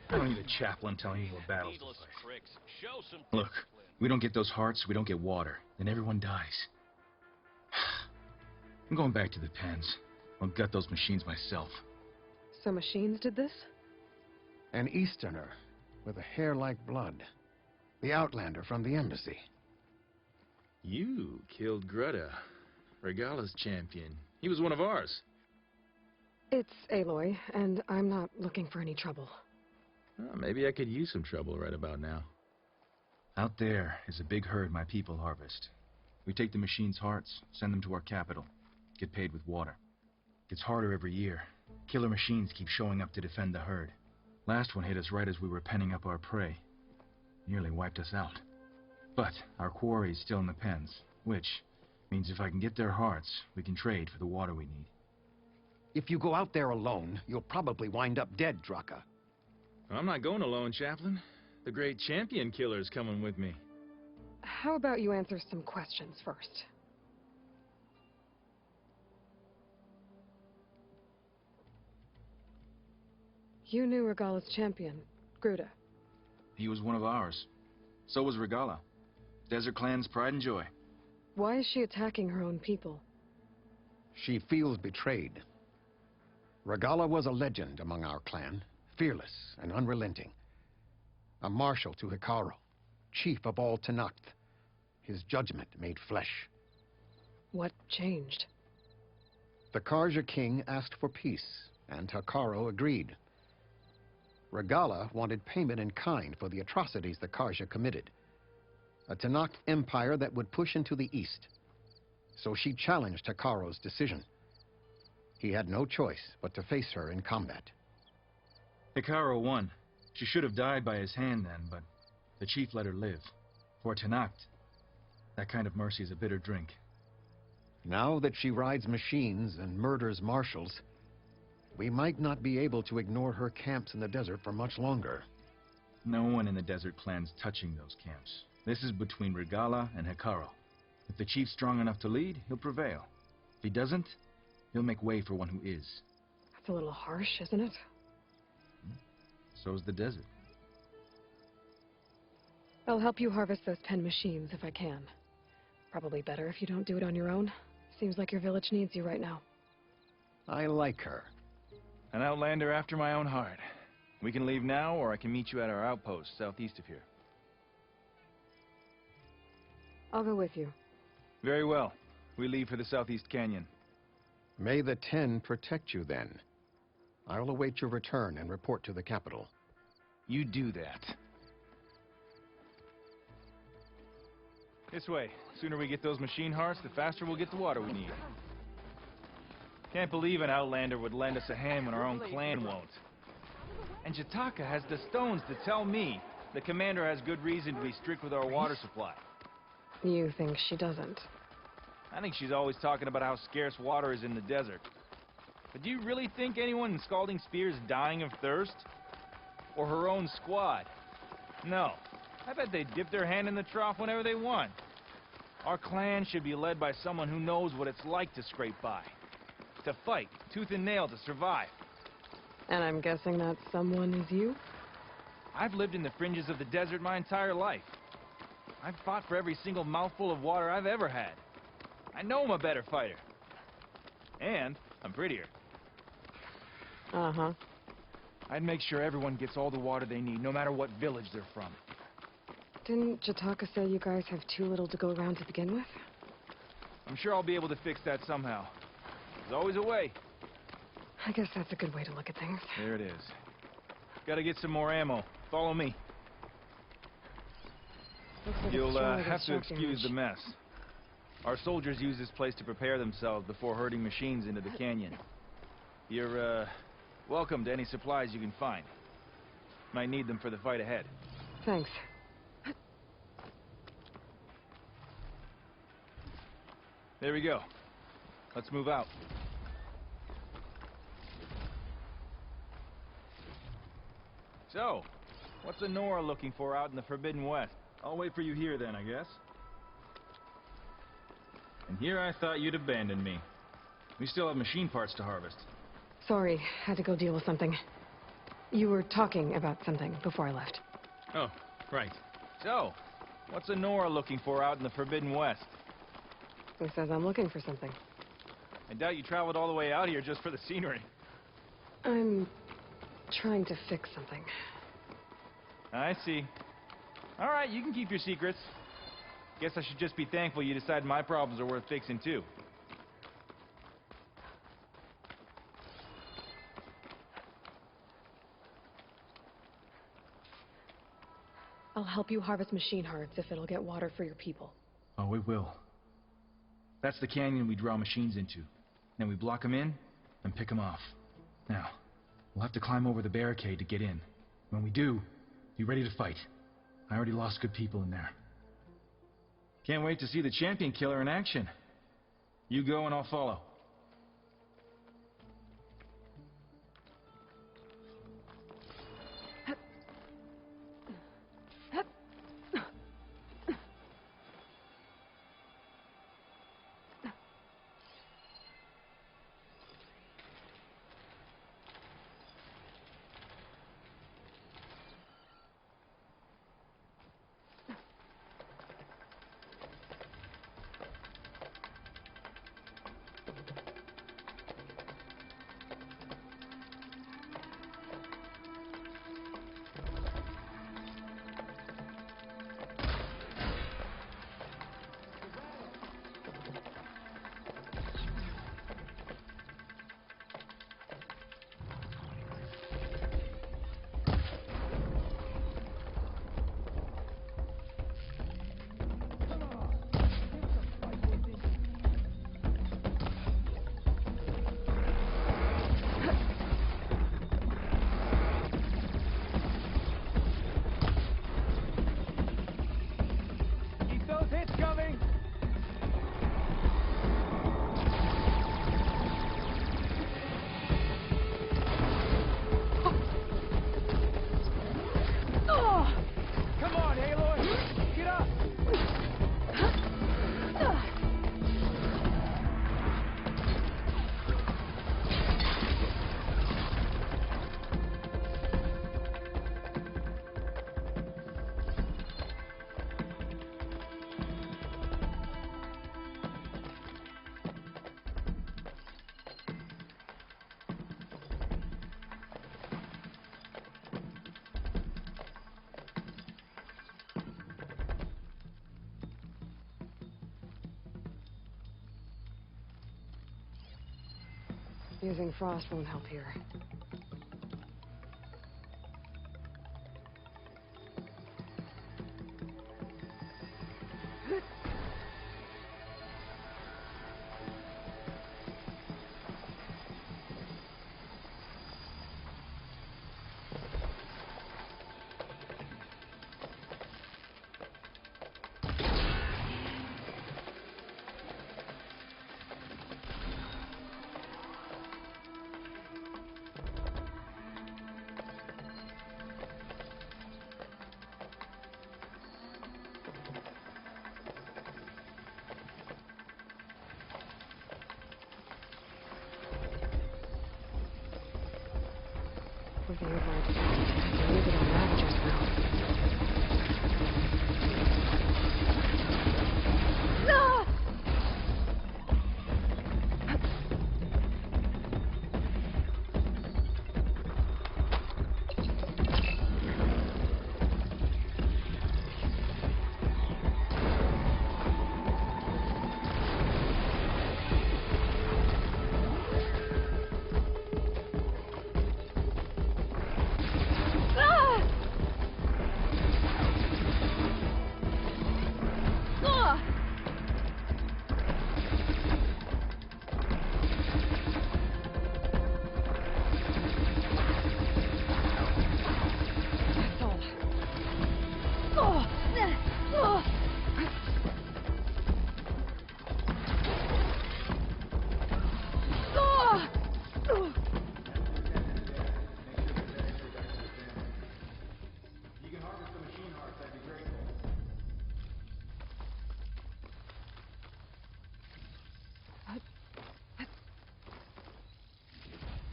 I don't need a chaplain telling me what battles to Needless fight. tricks. Show some Look, discipline. we don't get those hearts, we don't get water, then everyone dies. I'm going back to the pens. I'll gut those machines myself. So machines did this? An Easterner with a hair like blood. The Outlander from the embassy. You killed Greta, Regala's champion. He was one of ours. It's Aloy, and I'm not looking for any trouble. Well, maybe I could use some trouble right about now. Out there is a big herd my people harvest. We take the machines' hearts, send them to our capital, get paid with water. Gets harder every year. Killer machines keep showing up to defend the herd. Last one hit us right as we were penning up our prey. Nearly wiped us out. But our quarry is still in the pens, which means if I can get their hearts, we can trade for the water we need. If you go out there alone, you'll probably wind up dead, Draka. I'm not going alone, Chaplain. The great champion killer's coming with me. How about you answer some questions first? You knew Regala's champion, Gruta. He was one of ours. So was Regala. Desert Clan's pride and joy. Why is she attacking her own people? She feels betrayed. Regala was a legend among our clan, fearless and unrelenting. A marshal to Hekarro, chief of all Tenakth. His judgment made flesh. What changed? The Karja king asked for peace, and Hekarro agreed. Regala wanted payment in kind for the atrocities the Karja committed. A Tenakth empire that would push into the east. So she challenged Hekarro's decision. He had no choice but to face her in combat. Hekarro won. She should have died by his hand then, but the chief let her live. For Tenakth, that kind of mercy is a bitter drink. Now that she rides machines and murders marshals, we might not be able to ignore her camps in the desert for much longer. No one in the Desert Clan's touching those camps. This is between Regala and Hekarro. If the chief's strong enough to lead, he'll prevail. If he doesn't, he'll make way for one who is. That's a little harsh, isn't it? So's the desert. I'll help you harvest those 10 machines if I can. Probably better if you don't do it on your own. Seems like your village needs you right now. I like her. An outlander after my own heart. We can leave now, or I can meet you at our outpost southeast of here. I'll go with you. Very well. We leave for the southeast canyon. May the 10 protect you then. I'll await your return and report to the capital. You do that. This way. Sooner we get those machine hearts, the faster we'll get the water we need. Can't believe an outlander would lend us a hand when our own clan won't. And Jataka has the stones to tell me the commander has good reason to be strict with our water supply. You think she doesn't? I think she's always talking about how scarce water is in the desert. But do you really think anyone in Scalding Spear is dying of thirst? Or her own squad? No. I bet they dip their hand in the trough whenever they want. Our clan should be led by someone who knows what it's like to scrape by. To fight, tooth and nail to survive. And I'm guessing that someone is you? I've lived in the fringes of the desert my entire life. I've fought for every single mouthful of water I've ever had. I know I'm a better fighter. And I'm prettier. Uh-huh. I'd make sure everyone gets all the water they need, no matter what village they're from. Didn't Jataka say you guys have too little to go around to begin with? I'm sure I'll be able to fix that somehow. There's always a way. I guess that's a good way to look at things. There it is. Gotta get some more ammo. Follow me. Looks like You'll it's strong have against to shock excuse the damage. mess. Our soldiers use this place to prepare themselves before herding machines into the canyon. You're, welcome to any supplies you can find. Might need them for the fight ahead. Thanks. There we go. Let's move out. So, what's a Nora looking for out in the Forbidden West? I'll wait for you here then, I guess. And here I thought you'd abandon me. We still have machine parts to harvest. Sorry, had to go deal with something. You were talking about something before I left. Oh, right. So, what's Nora looking for out in the Forbidden West? Who says I'm looking for something? I doubt you traveled all the way out here just for the scenery. I'm trying to fix something. I see. All right, you can keep your secrets. Guess I should just be thankful you decide my problems are worth fixing, too. I'll help you harvest machine hearts if it'll get water for your people. Oh, it will. That's the canyon we draw machines into. Then we block them in and pick them off. Now, we'll have to climb over the barricade to get in. When we do, be ready to fight. I already lost good people in there. Can't wait to see the champion killer in action. You go and I'll follow. Keep those hits coming! Come on, Aloy! Get up! Using frost won't help here. With the override device, I use it on Ravager's now. No!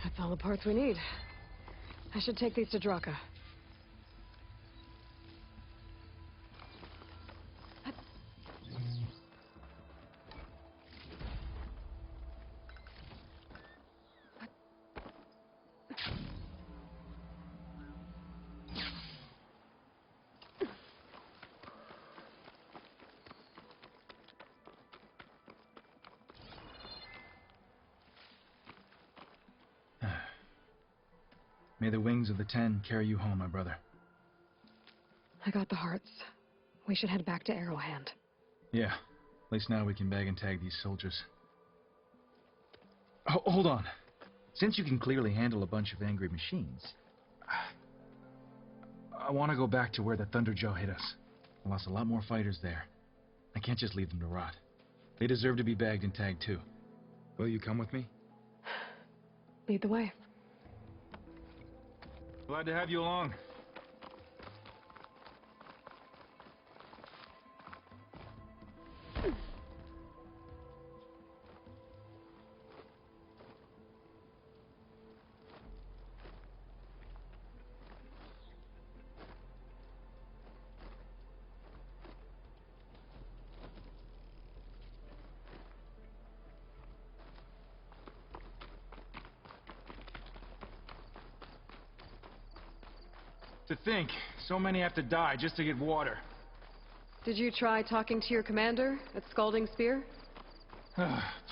That's all the parts we need. I should take these to Draka. May the wings of the Ten carry you home, my brother. I got the hearts. We should head back to Arrowhand. Yeah. At least now we can bag and tag these soldiers. Oh, hold on. Since you can clearly handle a bunch of angry machines, I want to go back to where the Thunderjaw hit us. I lost a lot more fighters there. I can't just leave them to rot. They deserve to be bagged and tagged too. Will you come with me? Lead the way. Glad to have you along. To think, so many have to die just to get water. Did you try talking to your commander at Scalding Spear?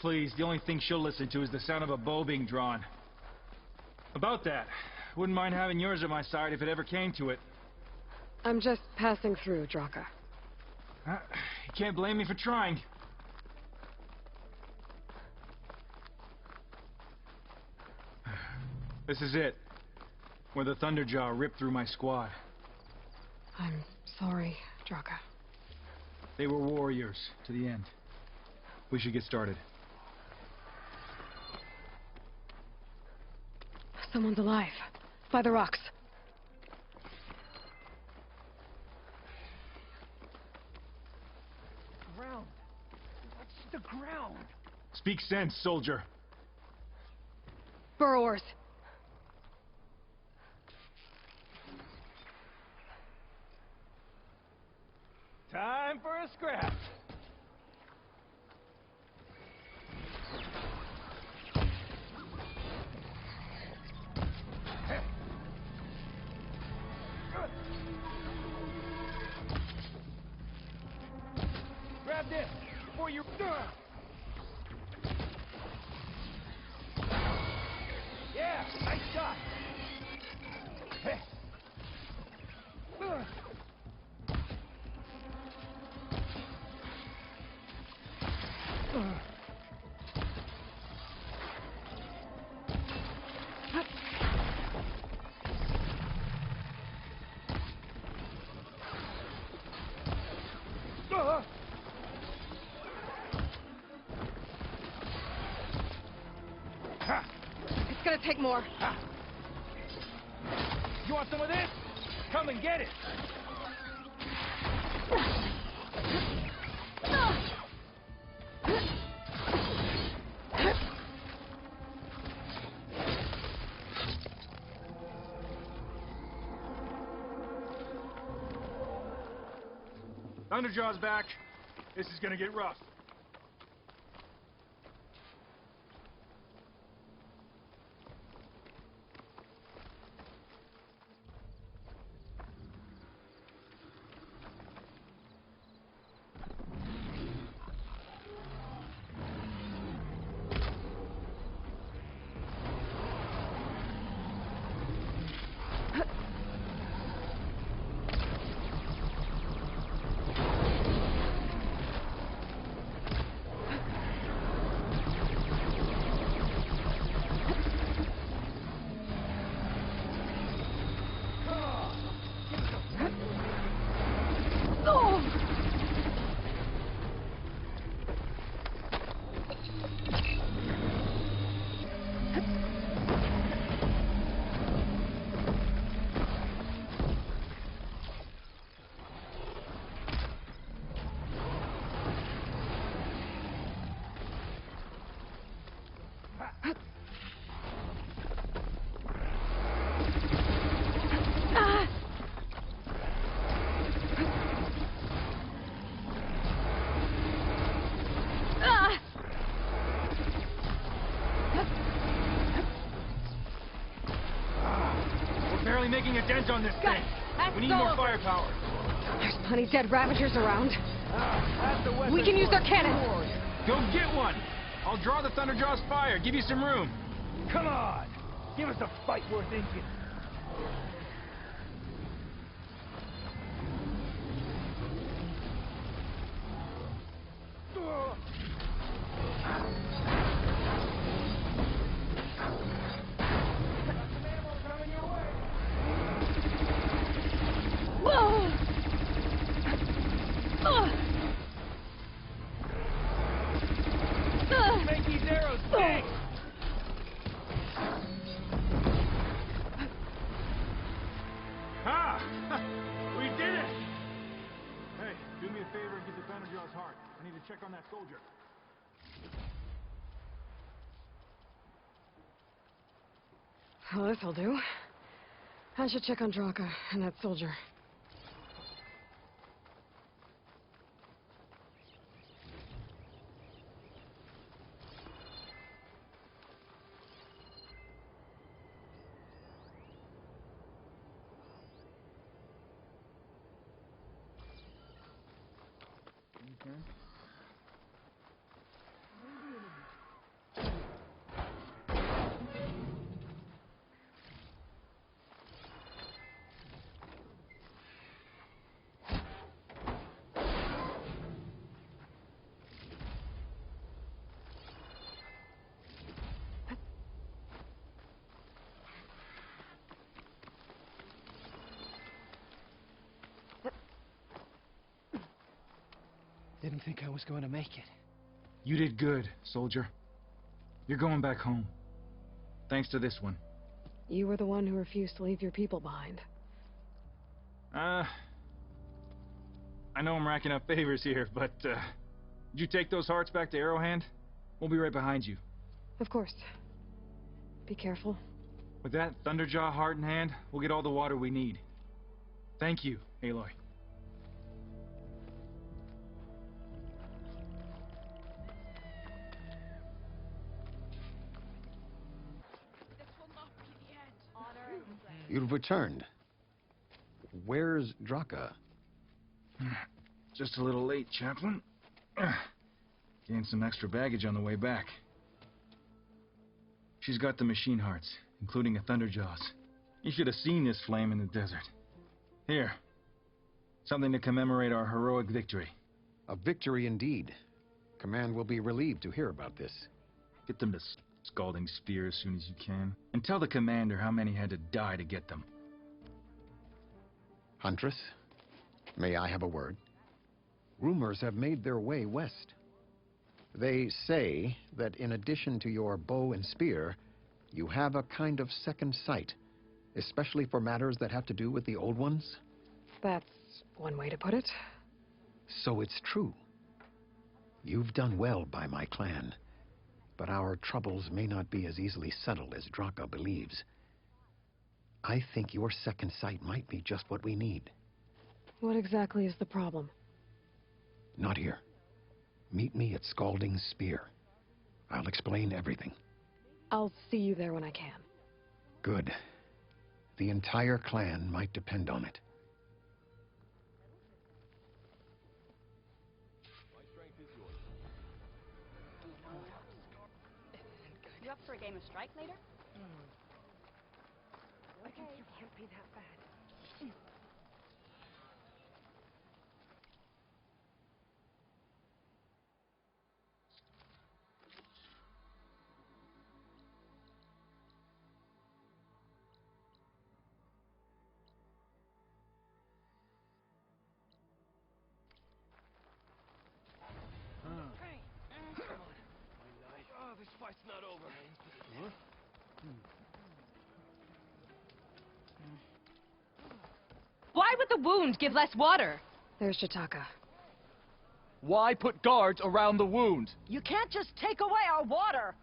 Please, the only thing she'll listen to is the sound of a bow being drawn. About that, wouldn't mind having yours at my side if it ever came to it. I'm just passing through, Draka. You can't blame me for trying. This is it. Where the Thunderjaw ripped through my squad. I'm sorry, Draka. They were warriors to the end. We should get started. Someone's alive. By the rocks. Ground. What's the ground? Speak sense, soldier. Burrowers. Time for a scrap. Grab this before you... Yeah, nice shot. It's gonna take more. You want some of this? Come and get it. Thunderjaw's back. This is gonna get rough. barely making a dent on this thing. We need more firepower. There's plenty dead Ravagers around. We can use their cannons. Go get one. I'll draw the Thunderjaw's fire. Give you some room. Come on! Give us a fight worth inking. Make these arrows big! Ah! We did it! Hey, do me a favor and get the Thunderjaw's heart. I need to check on that soldier. Well, this'll do. I should check on Draka and that soldier. Didn't think I was going to make it. You did good, soldier. You're going back home. Thanks to this one. You were the one who refused to leave your people behind. I know I'm racking up favors here, but, did you take those hearts back to Arrowhand? We'll be right behind you. Of course. Be careful. With that Thunderjaw heart in hand, we'll get all the water we need. Thank you, Aloy. You've returned. Where's Draka? Just a little late, Chaplain. Gained some extra baggage on the way back. She's got the machine hearts, including a Thunderjaw's. You should have seen this flame in the desert. Here. Something to commemorate our heroic victory. A victory indeed. Command will be relieved to hear about this. Get them to Scalding Spear as soon as you can. And tell the commander how many had to die to get them. Huntress, may I have a word? Rumors have made their way west. They say that in addition to your bow and spear, you have a kind of second sight, especially for matters that have to do with the old ones. That's one way to put it. So it's true. You've done well by my clan, but our troubles may not be as easily settled as Draka believes. I think your second sight might be just what we need. What exactly is the problem? Not here. Meet me at Scalding Spear. I'll explain everything. I'll see you there when I can. Good. The entire clan might depend on it. You up for a game of strike later? Okay. You can't be that bad. Oh, this fight's not over. Why would the wound give less water? There's Jataka. Why put guards around the wound? You can't just take away our water!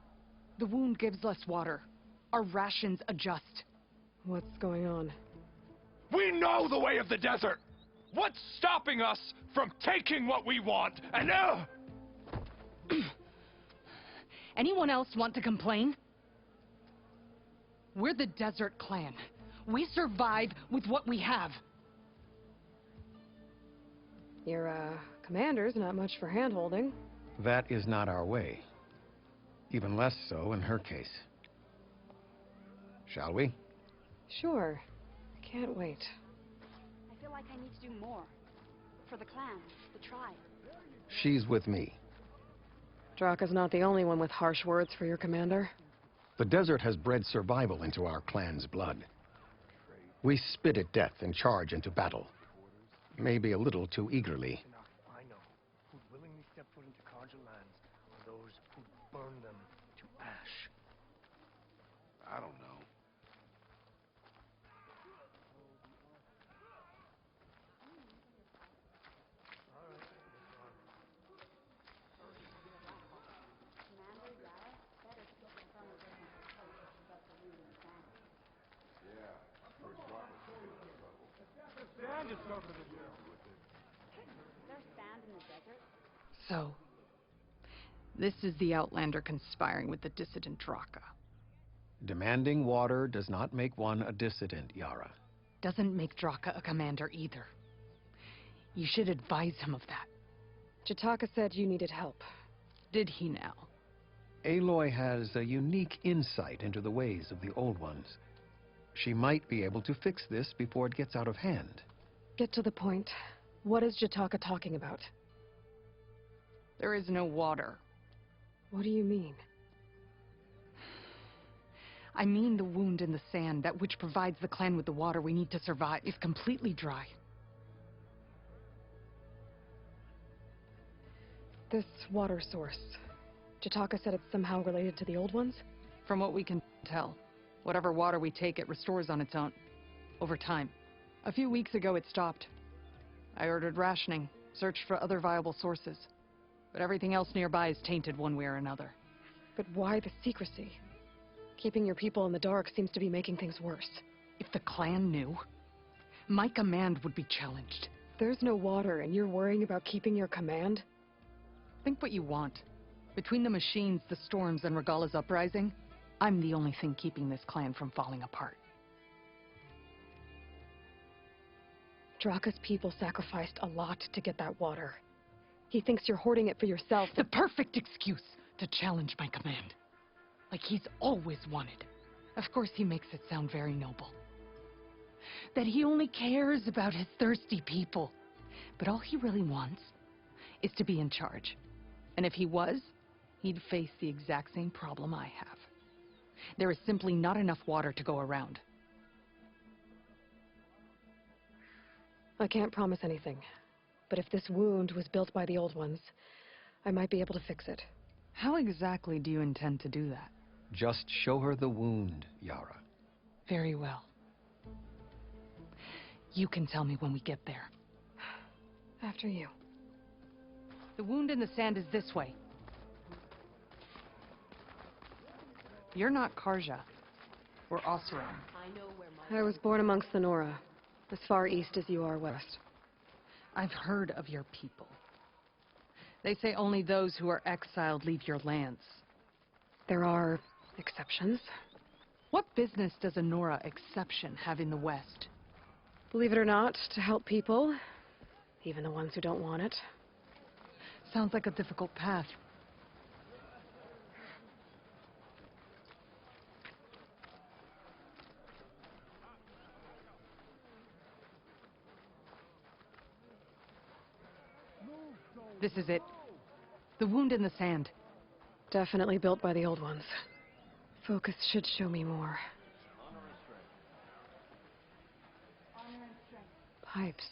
The wound gives less water. Our rations adjust. What's going on? We know the way of the desert! What's stopping us from taking what we want? And Anyone else want to complain? We're the Desert Clan. We survive with what we have. Your, commander's not much for hand-holding. That is not our way. Even less so in her case. Shall we? Sure. I can't wait. I feel like I need to do more. For the clan, the tribe. She's with me. Draka's not the only one with harsh words for your commander. The desert has bred survival into our clan's blood. We spit at death and charge into battle. Maybe a little too eagerly. I know who'd willingly step foot into Karja lands are those who burn them to ash. I don't know. Commander Yara better split the throne of Raven's approach about the wound and sand. There's sand in the desert. So, this is the Outlander conspiring with the dissident Draka. Demanding water does not make one a dissident, Yara. Doesn't make Draka a commander either. You should advise him of that. Jataka said you needed help. Did he now? Aloy has a unique insight into the ways of the Old Ones. She might be able to fix this before it gets out of hand. Get to the point. What is Jataka talking about? There is no water. What do you mean? I mean the wound in the sand, that which provides the clan with the water we need to survive, is completely dry. This water source. Jataka said it's somehow related to the Old Ones? From what we can tell, whatever water we take, it restores on its own. Over time. A few weeks ago, it stopped. I ordered rationing, searched for other viable sources. But everything else nearby is tainted one way or another. But why the secrecy? Keeping your people in the dark seems to be making things worse. If the clan knew, my command would be challenged. There's no water and you're worrying about keeping your command? Think what you want. Between the machines, the storms, and Regala's uprising, I'm the only thing keeping this clan from falling apart. Draka's people sacrificed a lot to get that water. He thinks you're hoarding it for yourself. The perfect excuse to challenge my command. Like he's always wanted. Of course he makes it sound very noble. That he only cares about his thirsty people. But all he really wants is to be in charge. And if he was, he'd face the exact same problem I have. There is simply not enough water to go around. I can't promise anything. But if this wound was built by the Old Ones, I might be able to fix it. How exactly do you intend to do that? Just show her the wound, Yara. Very well. You can tell me when we get there. After you. The wound in the sand is this way. You're not Karja. We're Oseram. I was born amongst the Nora, as far east as you are west. I've heard of your people. They say only those who are exiled leave your lands. There are exceptions. What business does a Nora exception have in the West? Believe it or not, to help people, even the ones who don't want it. Sounds like a difficult path. This is it. The wound in the sand. Definitely built by the Old Ones. Focus should show me more. Pipes.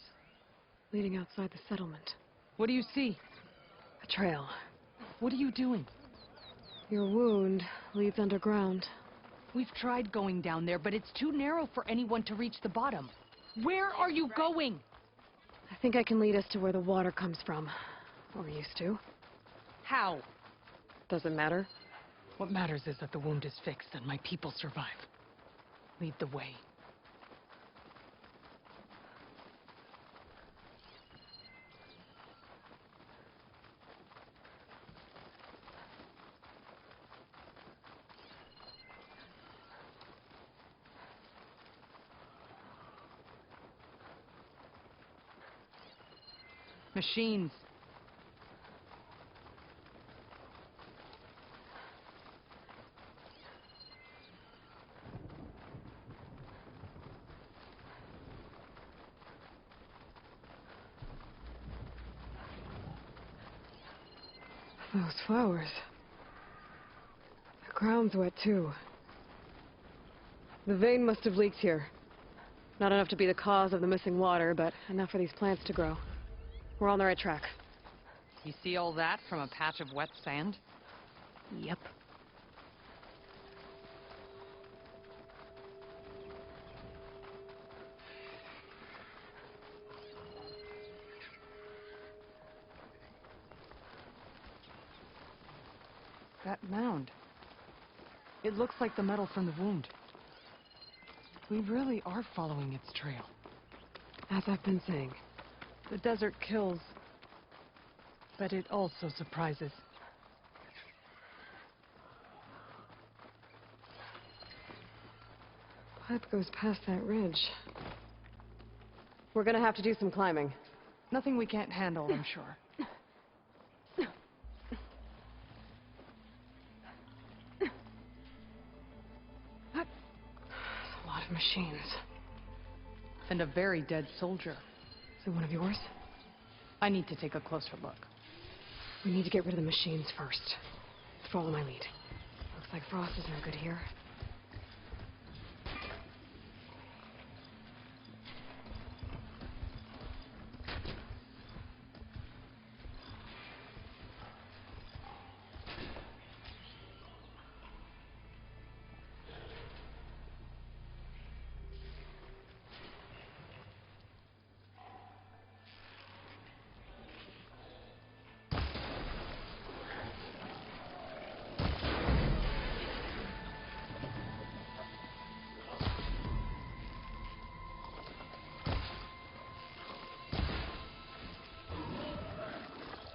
Leading outside the settlement. What do you see? A trail. What are you doing? Your wound leads underground. We've tried going down there, but it's too narrow for anyone to reach the bottom. Where are you going? I think I can lead us to where the water comes from. Or used to. How? Doesn't matter. What matters is that the wound is fixed and my people survive. Lead the way. Machines. Those flowers. The ground's wet, too. The vein must have leaked here. Not enough to be the cause of the missing water, but enough for these plants to grow. We're on the right track. You see all that from a patch of wet sand? Yep. That mound. It looks like the metal from the wound. We really are following its trail. As I've been saying. The desert kills, but it also surprises. Pipe goes past that ridge. We're gonna have to do some climbing. Nothing we can't handle, I'm sure. That's a lot of machines. And a very dead soldier. Is it one of yours? I need to take a closer look. We need to get rid of the machines first. Follow my lead. Looks like Frost is no good here.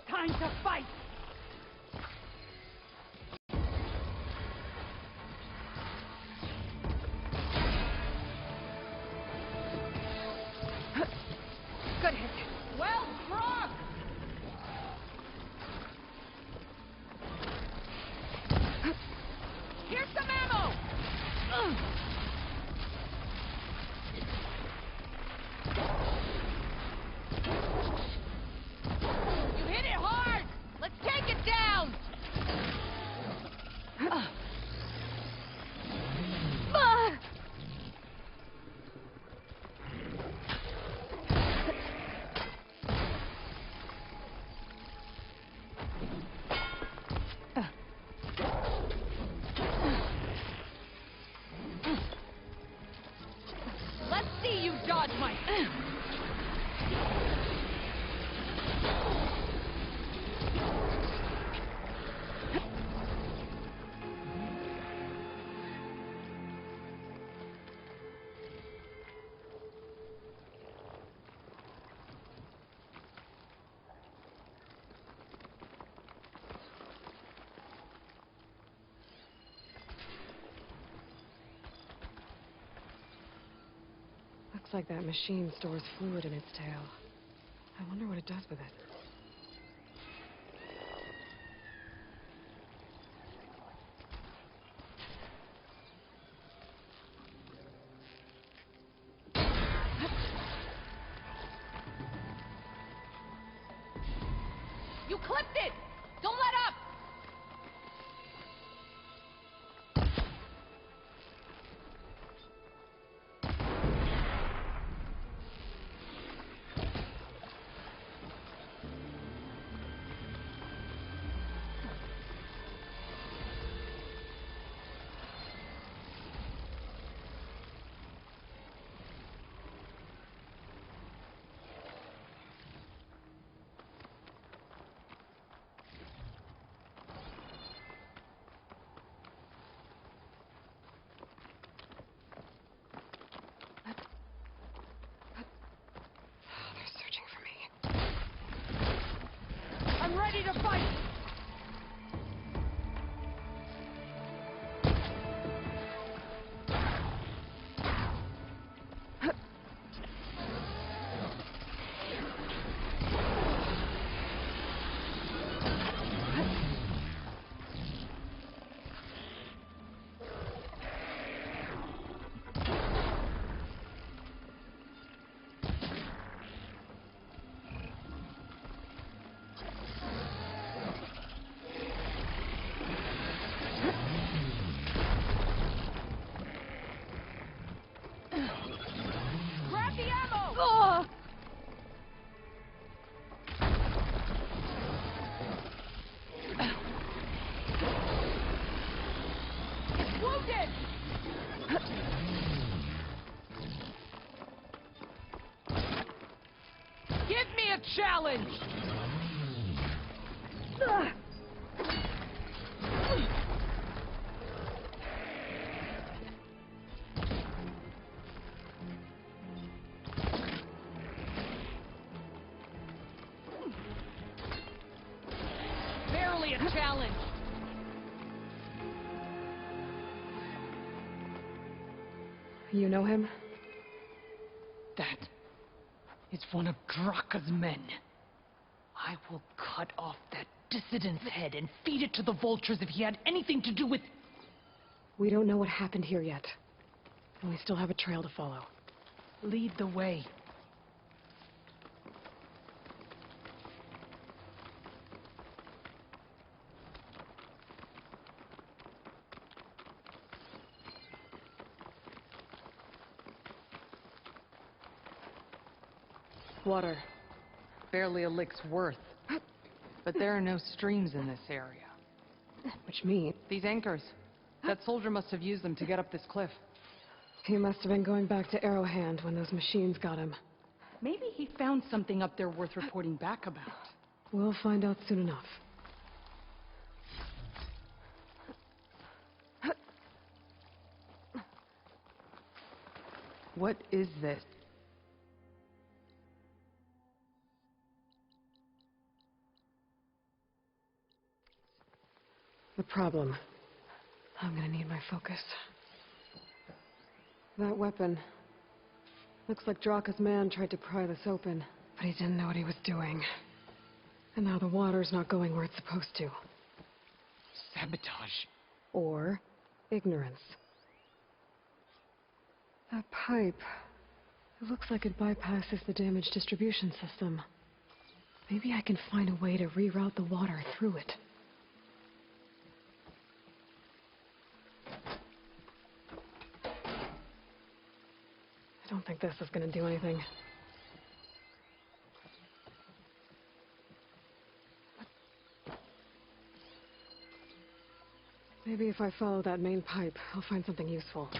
Time to fight! Good hit. Well struck! Here's some ammo! You hit it hard! Let's take it down! Let's see you dodge my... Looks like that machine stores fluid in its tail. I wonder what it does with it. You clipped it! Don't let up! challenge! Barely a challenge! You know him? That is one of Draka's men. I will cut off that dissident's head and feed it to the vultures if he had anything to do with... We don't know what happened here yet. And we still have a trail to follow. Lead the way. Water. Barely a lick's worth. But there are no streams in this area. Which means These anchors. That soldier must have used them to get up this cliff. he must have been going back to Arrowhand when those machines got him. Maybe he found something up there worth reporting back about. We'll find out soon enough. What is this? The problem. I'm gonna need my focus. That weapon. Looks like Draka's man tried to pry this open, but he didn't know what he was doing. And now the water's not going where it's supposed to. Sabotage. Or ignorance. That pipe. It looks like it bypasses the damaged distribution system. Maybe I can find a way to reroute the water through it. I don't think this is gonna do anything. Maybe if I follow that main pipe, I'll find something useful.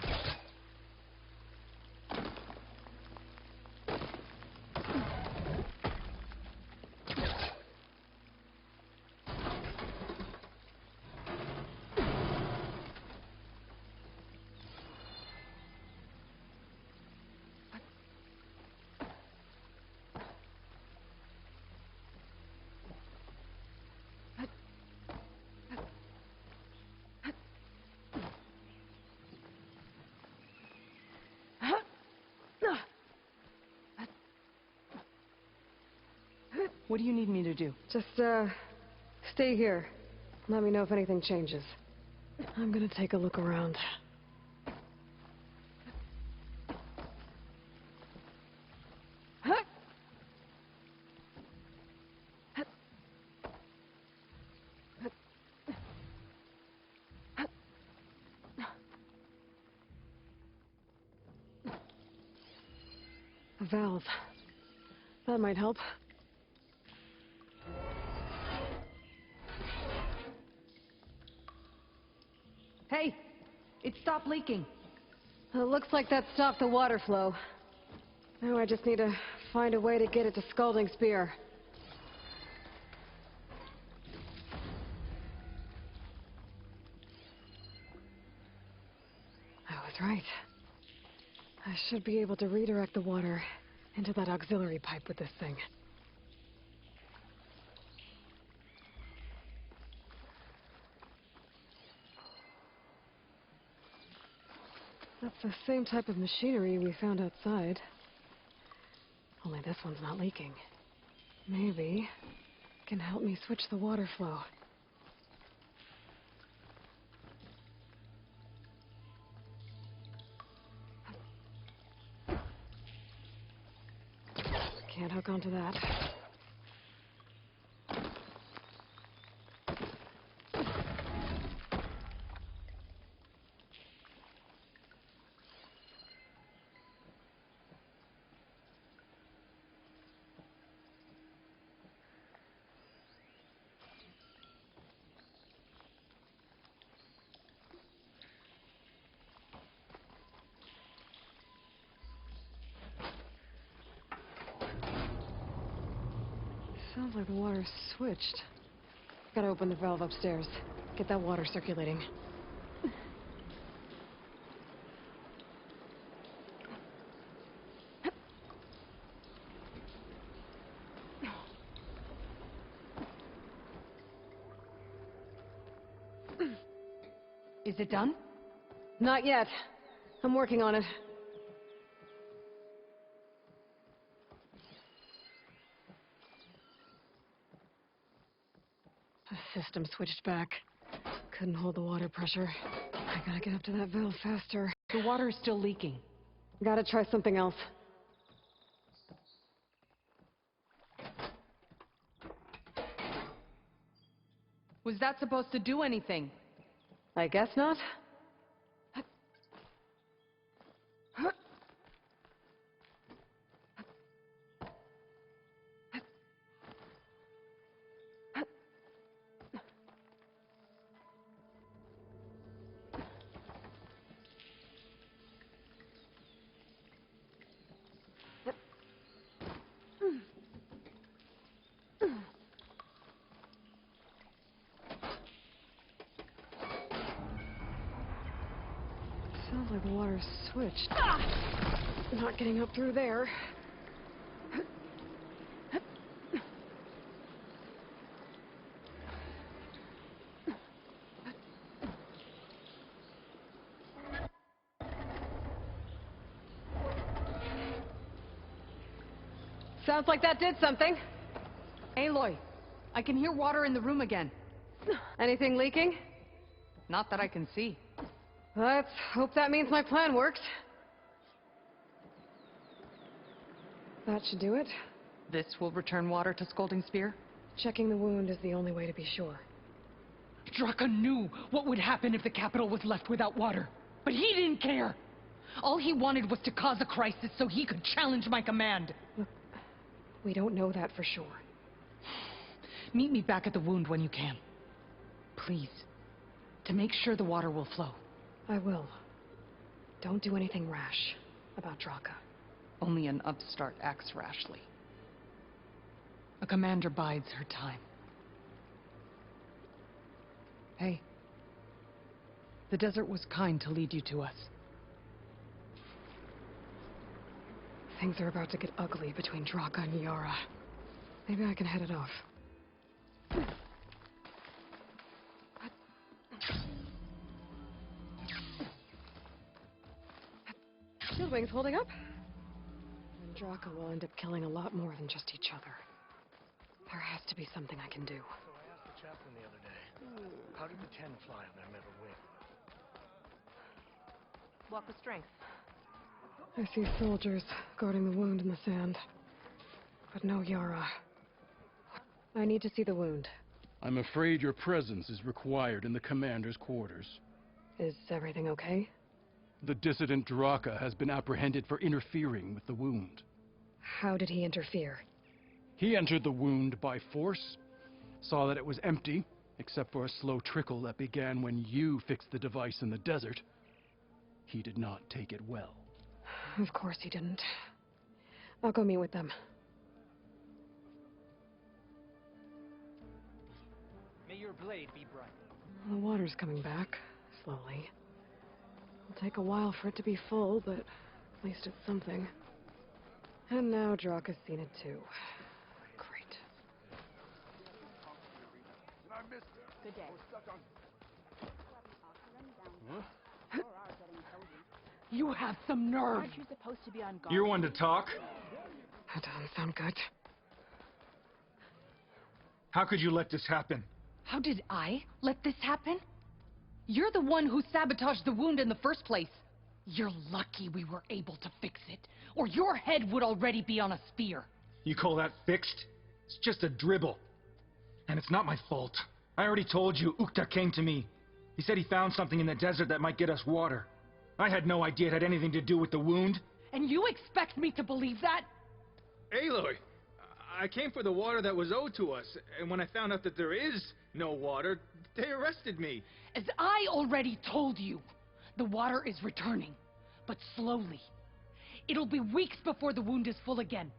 What do you need me to do? Just, stay here. Let me know if anything changes. I'm gonna take a look around. A valve. That might help. Hey! It stopped leaking. It looks like that stopped the water flow. Now I just need to find a way to get it to Scalding Spear. I was right. I should be able to redirect the water into that auxiliary pipe with this thing. That's the same type of machinery we found outside. Only this one's not leaking. Maybe it can help me switch the water flow. Can't hook onto that. Sounds like the water's switched. Gotta open the valve upstairs. Get that water circulating. Is it done? Not yet. I'm working on it. The system switched back. Couldn't hold the water pressure. I gotta get up to that valve faster. The water is still leaking. Gotta try something else. Was that supposed to do anything? I guess not. Sounds like the water's switched. Not getting up through there. Sounds like that did something. Aloy, I can hear water in the room again. Anything leaking? Not that I can see. Let's hope that means my plan works. That should do it. This will return water to Scolding Spear? Checking the wound is the only way to be sure. Draka knew what would happen if the capital was left without water. But he didn't care. All he wanted was to cause a crisis so he could challenge my command. Look, we don't know that for sure. Meet me back at the wound when you can. Please. To make sure the water will flow. I will. Don't do anything rash about Draka. Only an upstart acts rashly. A commander bides her time. Hey. The desert was kind to lead you to us. Things are about to get ugly between Draka and Yara. Maybe I can head it off. Shieldwing's holding up. And Draka will end up killing a lot more than just each other. There has to be something I can do. So I asked the chaplain the other day, how did the 10 fly on their metal wing? Walk with strength. I see soldiers guarding the wound in the sand. But no Yara. I need to see the wound. I'm afraid your presence is required in the commander's quarters. Is everything okay? The dissident Draka has been apprehended for interfering with the wound. How did he interfere? He entered the wound by force, saw that it was empty, except for a slow trickle that began when you fixed the device in the desert. He did not take it well. Of course he didn't. I'll go meet with them. May your blade be bright. The water's coming back, slowly. It'll take a while for it to be full, but at least it's something. And now Draka's seen it too. Great. Good day. You have some nerve. Aren't you supposed to be on guard? You're one to talk. That doesn't sound good. How could you let this happen? How did I let this happen? You're the one who sabotaged the wound in the first place. You're lucky we were able to fix it, or your head would already be on a spear. You call that fixed? It's just a dribble. And it's not my fault. I already told you, Ukta came to me. He said he found something in the desert that might get us water. I had no idea it had anything to do with the wound. And you expect me to believe that? Aloy, I came for the water that was owed to us, and when I found out that there is no water, they arrested me. As I already told you, the water is returning, but slowly. It'll be weeks before the wound is full again.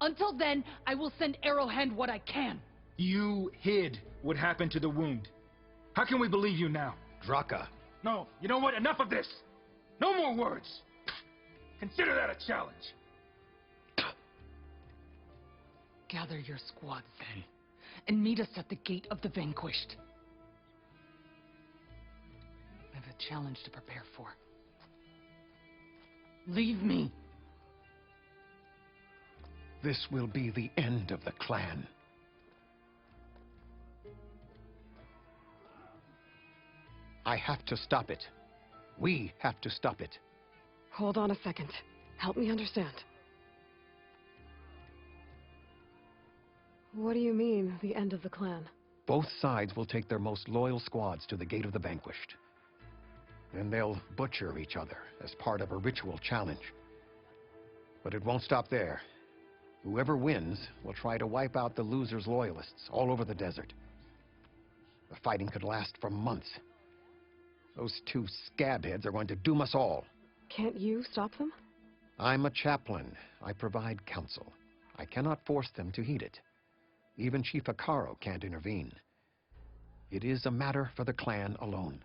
Until then, I will send Arrowhand what I can. You hid what happened to the wound. How can we believe you now? Draka, No, you know what? Enough of this! No more words! Consider that a challenge. Gather your squads then, and meet us at the Gate of the Vanquished. I have a challenge to prepare for. Leave me! this will be the end of the clan. I have to stop it. We have to stop it. Hold on a second. Help me understand. What do you mean, the end of the clan? Both sides will take their most loyal squads to the Gate of the Vanquished. Then they'll butcher each other as part of a ritual challenge. But it won't stop there. Whoever wins will try to wipe out the loser's loyalists all over the desert. The fighting could last for months. Those two scabheads are going to doom us all. Can't you stop them? I'm a chaplain. I provide counsel. I cannot force them to heed it. Even Chief Hekarro can't intervene. It is a matter for the clan alone.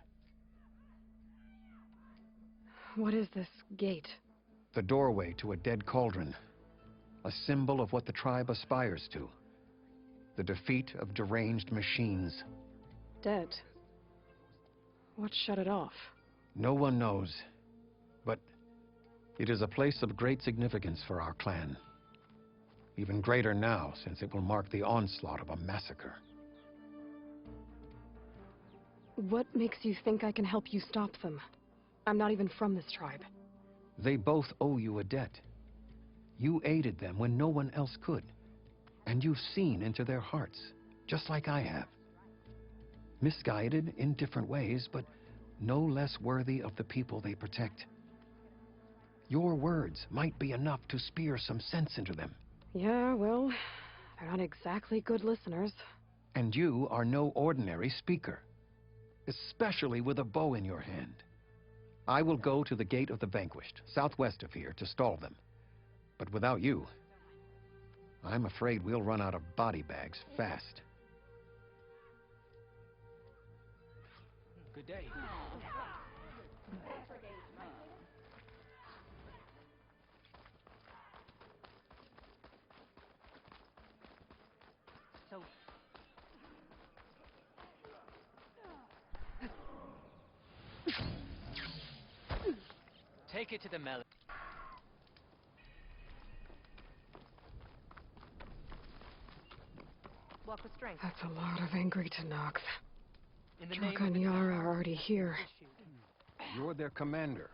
What is this gate? The doorway to a dead cauldron. A symbol of what the tribe aspires to. The defeat of deranged machines. Dead. What shut it off? No one knows. But it is a place of great significance for our clan. Even greater now, since it will mark the onslaught of a massacre. What makes you think I can help you stop them? I'm not even from this tribe. They both owe you a debt. You aided them when no one else could. And you've seen into their hearts, just like I have. Misguided in different ways, but no less worthy of the people they protect. Your words might be enough to spear some sense into them. Yeah, well, they're not exactly good listeners. And you are no ordinary speaker, especially with a bow in your hand. I will go to the Gate of the Vanquished, southwest of here, to stall them. But without you, I'm afraid we'll run out of body bags fast. Good day. So... Take it to the melon. Walk with strength. That's a lot of angry Tanakhs. In the Draka and Yara are already here. You're their commander.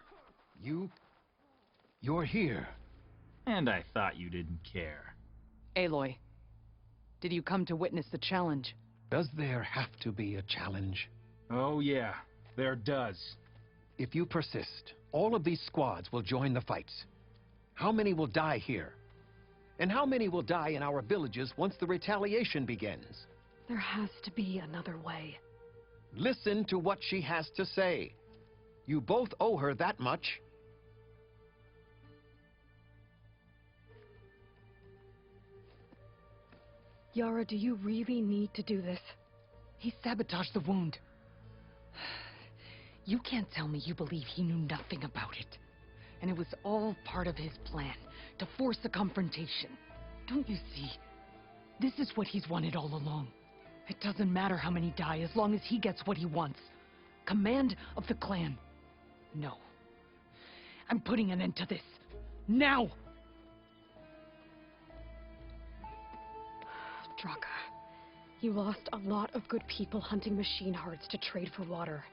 You're here. And I thought you didn't care. Aloy, did you come to witness the challenge? Does there have to be a challenge? Oh yeah, there does. If you persist, all of these squads will join the fights. How many will die here? And how many will die in our villages once the retaliation begins? There has to be another way. Listen to what she has to say. You both owe her that much. Yara, do you really need to do this? He sabotaged the wound. You can't tell me you believe he knew nothing about it. And it was all part of his plan, to force a confrontation. Don't you see? This is what he's wanted all along. It doesn't matter how many die as long as he gets what he wants. Command of the clan. No. I'm putting an end to this. Now! Draka, you lost a lot of good people hunting machine hearts to trade for water.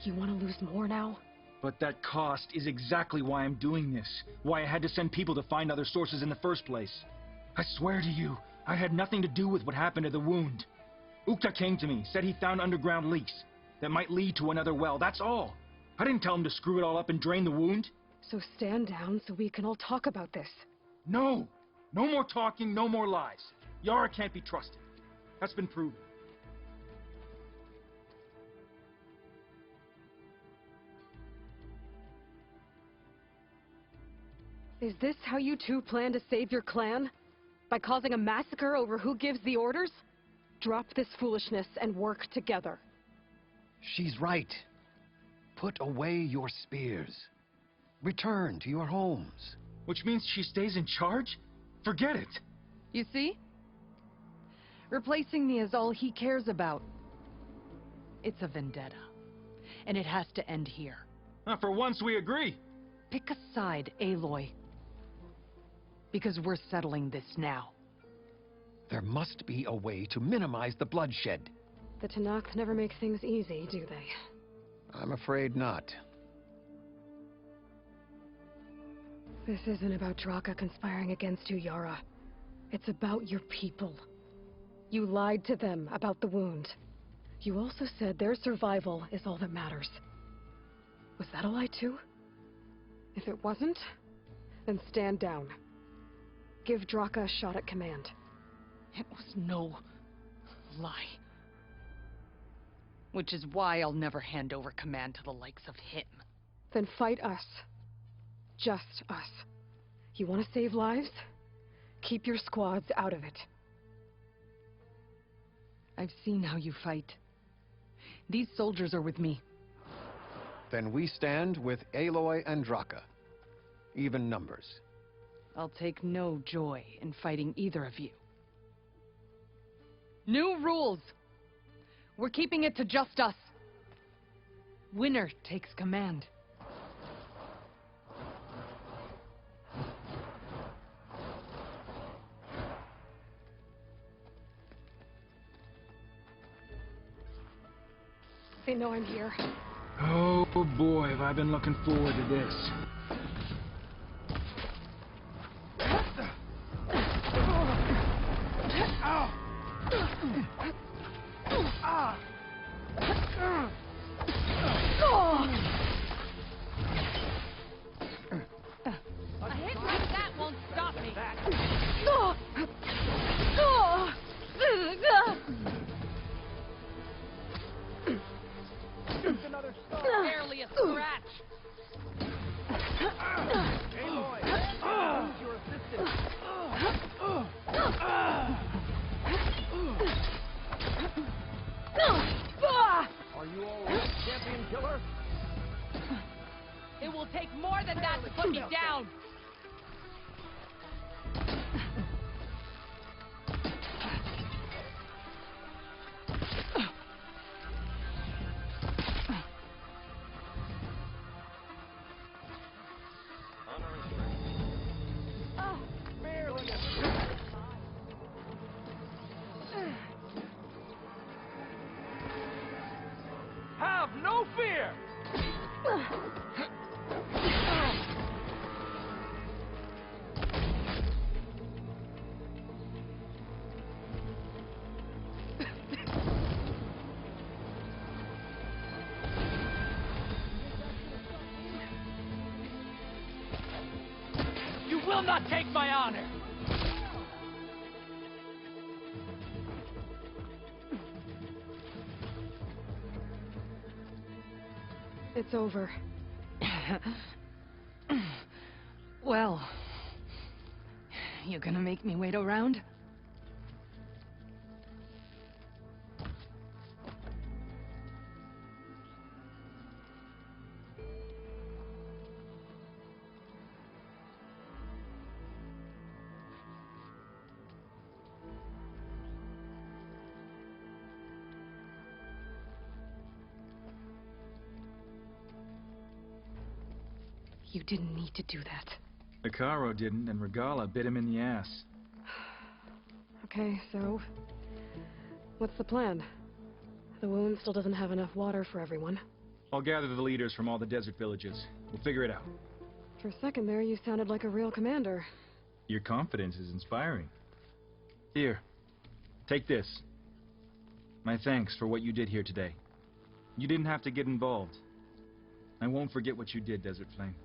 You want to lose more now? But that cost is exactly why I'm doing this. Why I had to send people to find other sources in the first place. I swear to you, I had nothing to do with what happened to the wound. Ukta came to me, said he found underground leaks that might lead to another well, that's all. I didn't tell him to screw it all up and drain the wound. So stand down so we can all talk about this. No! No more talking, no more lies. Yara can't be trusted. That's been proven. Is this how you two plan to save your clan? By causing a massacre over who gives the orders? Drop this foolishness and work together. She's right. Put away your spears. Return to your homes. Which means she stays in charge? Forget it! You see? Replacing me is all he cares about. It's a vendetta. And it has to end here. For once we agree. Pick a side, Aloy. Because we're settling this now. There must be a way to minimize the bloodshed. The Tenakth never make things easy, do they? I'm afraid not. This isn't about Draka conspiring against you, Yara. It's about your people. You lied to them about the wound. You also said their survival is all that matters. Was that a lie too? If it wasn't, then stand down. Give Draka a shot at command. It was no lie. Which is why I'll never hand over command to the likes of him. Then fight us. Just us. You want to save lives? Keep your squads out of it. I've seen how you fight. These soldiers are with me. Then we stand with Aloy and Draka. Even numbers. I'll take no joy in fighting either of you. New rules! We're keeping it to just us. Winner takes command. They know I'm here. Oh boy, have I been looking forward to this. A hit like that won't stop me. Barely a scratch. Aloy, use your assistance. Are you all right, champion killer? It will take more than that to put me down. Have no fear! You will not take my honor. It's over. Well, you gonna make me wait around? You didn't need to do that. Hekarro didn't, and Regalla bit him in the ass. Okay, so... what's the plan? The wound still doesn't have enough water for everyone. I'll gather the leaders from all the desert villages. We'll figure it out. For a second there, you sounded like a real commander. Your confidence is inspiring. Here, take this. My thanks for what you did here today. You didn't have to get involved. I won't forget what you did, Desert Flame.